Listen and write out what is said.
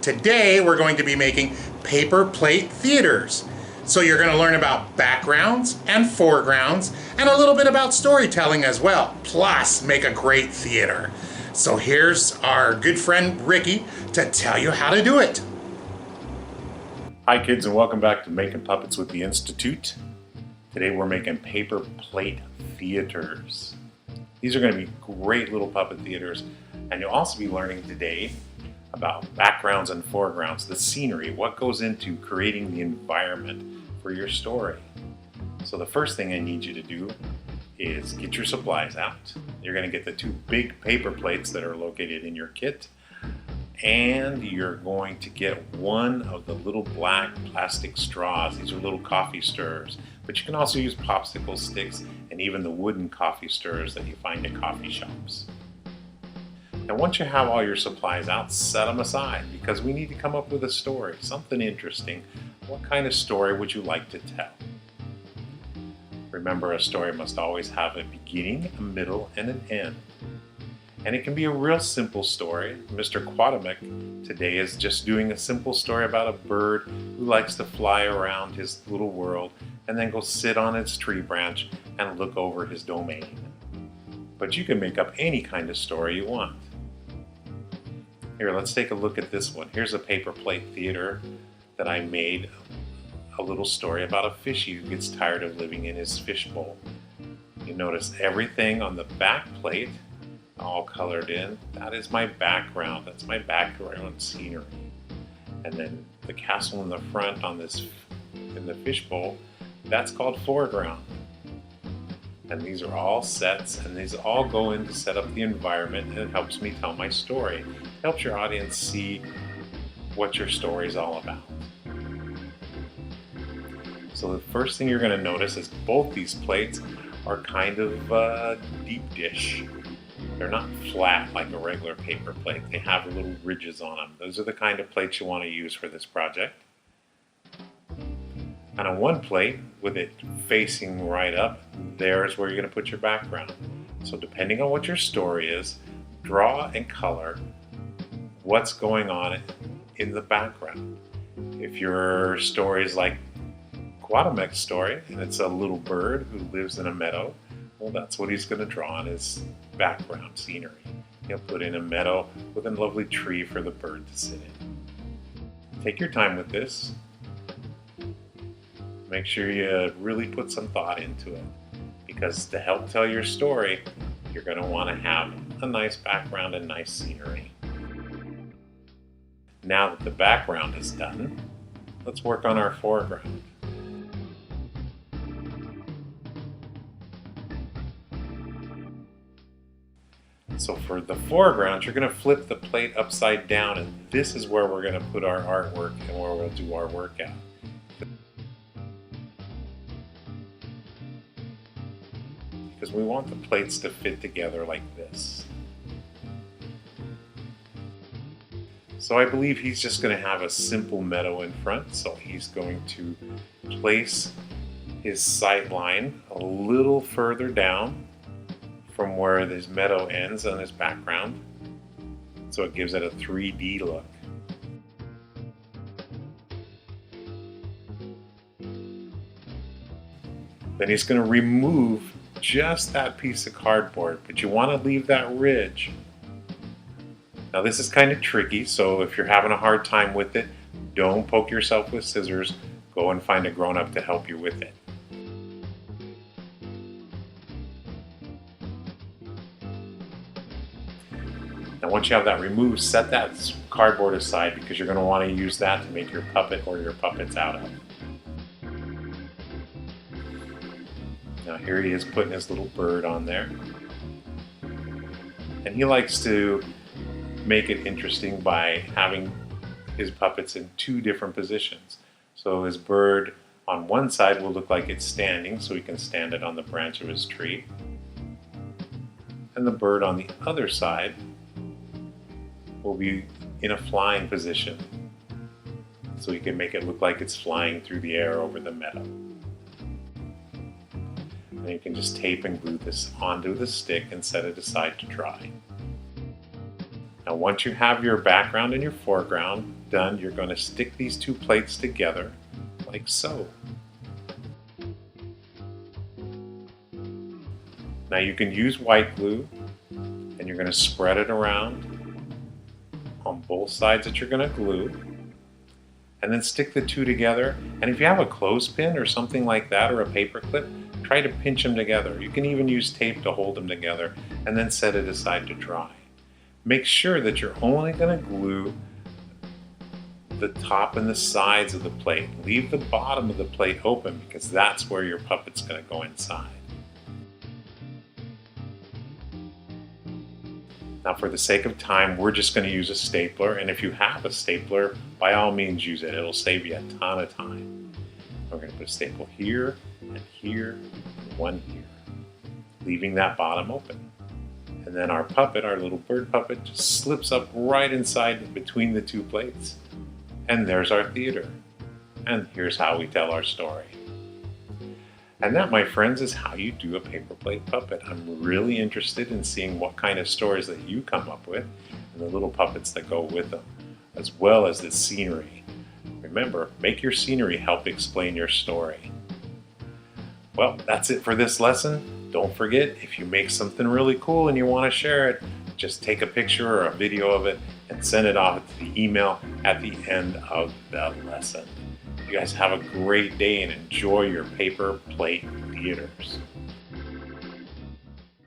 Today we're going to be making paper plate theaters. So you're going to learn about backgrounds and foregrounds and a little bit about storytelling as well, plus make a great theater. So here's our good friend Ricki to tell you how to do it. Hi kids, and welcome back to Making Puppets with the Institute. Today we're making paper plate theaters. These are going to be great little puppet theaters, and you'll also be learning today about backgrounds and foregrounds, the scenery, what goes into creating the environment for your story. So the first thing I need you to do is get your supplies out. You're going to get the two big paper plates that are located in your kit, and you're going to get one of the little black plastic straws. These are little coffee stirrers, but you can also use popsicle sticks and even the wooden coffee stirrers that you find at coffee shops. Now once you have all your supplies out, set them aside because we need to come up with a story, something interesting. What kind of story would you like to tell? Remember, a story must always have a beginning, a middle, and an end. And it can be a real simple story. Mr. Quatermack today is just doing a simple story about a bird who likes to fly around his little world and then go sit on its tree branch and look over his domain. But you can make up any kind of story you want. Here, let's take a look at this one. Here's a paper plate theater that I made, a little story about a fishy who gets tired of living in his fishbowl. You notice everything on the back plate, all colored in. That is my background. That's my background scenery. And then the castle in the front on this, in the fishbowl, that's called foreground. And these are all sets, and these all go in to set up the environment, and it helps me tell my story. It helps your audience see what your story is all about. So the first thing you're going to notice is both these plates are kind of deep dish. They're not flat like a regular paper plate. They have little ridges on them. Those are the kind of plates you want to use for this project. And on one plate, with it facing right up, there's where you're going to put your background. So depending on what your story is, draw and color what's going on in the background. If your story is like Quatermack's story, and it's a little bird who lives in a meadow, well, that's what he's going to draw on his background scenery. He'll put in a meadow with a lovely tree for the bird to sit in. Take your time with this. Make sure you really put some thought into it, because to help tell your story, you're going to want to have a nice background and nice scenery. Now that the background is done, let's work on our foreground. So for the foreground, you're going to flip the plate upside down, and this is where we're going to put our artwork and where we'll do our workout. Because we want the plates to fit together like this. So I believe he's just going to have a simple meadow in front, so he's going to place his sight line a little further down from where this meadow ends on his background, so it gives it a 3D look. Then he's going to remove just that piece of cardboard, but you want to leave that ridge. Now this is kind of tricky, so if you're having a hard time with it, don't poke yourself with scissors. Go and find a grown-up to help you with it. Now once you have that removed, set that cardboard aside because you're going to want to use that to make your puppet or your puppets out of. Now here he is putting his little bird on there. And he likes to make it interesting by having his puppets in two different positions. So his bird on one side will look like it's standing, so he can stand it on the branch of his tree. And the bird on the other side will be in a flying position, so he can make it look like it's flying through the air over the meadow. And you can just tape and glue this onto the stick and set it aside to dry. Now once you have your background and your foreground done, you're going to stick these two plates together like so. Now you can use white glue, and you're going to spread it around on both sides that you're going to glue, and then stick the two together. And if you have a clothespin or something like that, or a paper clip, try to pinch them together. You can even use tape to hold them together, and then set it aside to dry. Make sure that you're only going to glue the top and the sides of the plate. Leave the bottom of the plate open, because that's where your puppet's going to go inside. Now for the sake of time, we're just going to use a stapler, and if you have a stapler, by all means use it. It'll save you a ton of time. We're going to put a staple here, and here, and one here, leaving that bottom open. And then our puppet, our little bird puppet, just slips up right inside between the two plates. And there's our theater. And here's how we tell our story. And that, my friends, is how you do a paper plate puppet. I'm really interested in seeing what kind of stories that you come up with, and the little puppets that go with them, as well as the scenery. Remember, make your scenery help explain your story. Well, that's it for this lesson. Don't forget, if you make something really cool and you want to share it, just take a picture or a video of it and send it off to the email at the end of the lesson. You guys have a great day and enjoy your paper plate theaters.